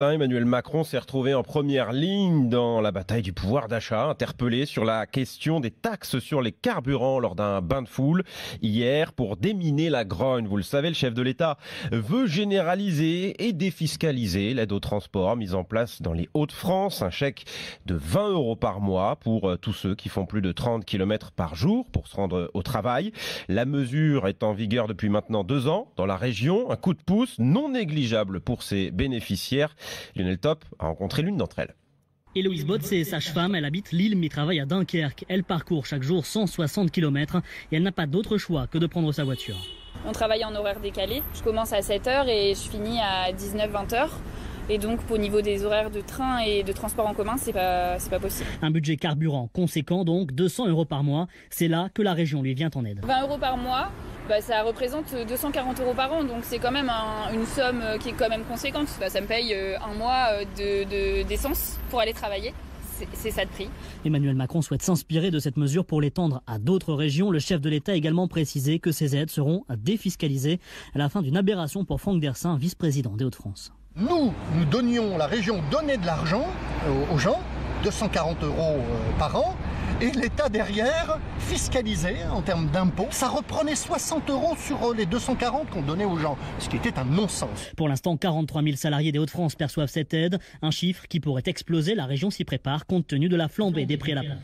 Emmanuel Macron s'est retrouvé en première ligne dans la bataille du pouvoir d'achat, interpellé sur la question des taxes sur les carburants lors d'un bain de foule hier pour déminer la grogne. Vous le savez, le chef de l'État veut généraliser et défiscaliser l'aide au transport mise en place dans les Hauts-de-France. Un chèque de 20 € par mois pour tous ceux qui font plus de 30 km par jour pour se rendre au travail. La mesure est en vigueur depuis maintenant 2 ans dans la région. Un coup de pouce non négligeable pour ses bénéficiaires. Lionel Top a rencontré l'une d'entre elles. Héloïse Botz est sage-femme, elle habite Lille mais travaille à Dunkerque. Elle parcourt chaque jour 160 km et elle n'a pas d'autre choix que de prendre sa voiture. On travaille en horaire décalé. Je commence à 7h et je finis à 19-20h. Et donc au niveau des horaires de train et de transport en commun, c'est pas possible. Un budget carburant conséquent donc, 200 € par mois. C'est là que la région lui vient en aide. 20 € par mois, ça représente 240 € par an. Donc c'est quand même une somme qui est quand même conséquente. Ça me paye un mois d'essence pour aller travailler. C'est ça de prix. Emmanuel Macron souhaite s'inspirer de cette mesure pour l'étendre à d'autres régions. Le chef de l'État a également précisé que ces aides seront défiscalisées à la fin d'une aberration pour Franck Dersin, vice-président des Hauts-de-France. Nous donnions, la région donnait de l'argent aux gens, 240 € par an, et l'État derrière fiscalisait en termes d'impôts. Ça reprenait 60 € sur les 240 qu'on donnait aux gens, ce qui était un non-sens. Pour l'instant, 43 000 salariés des Hauts-de-France perçoivent cette aide, un chiffre qui pourrait exploser. La région s'y prépare compte tenu de la flambée des prix à la pompe.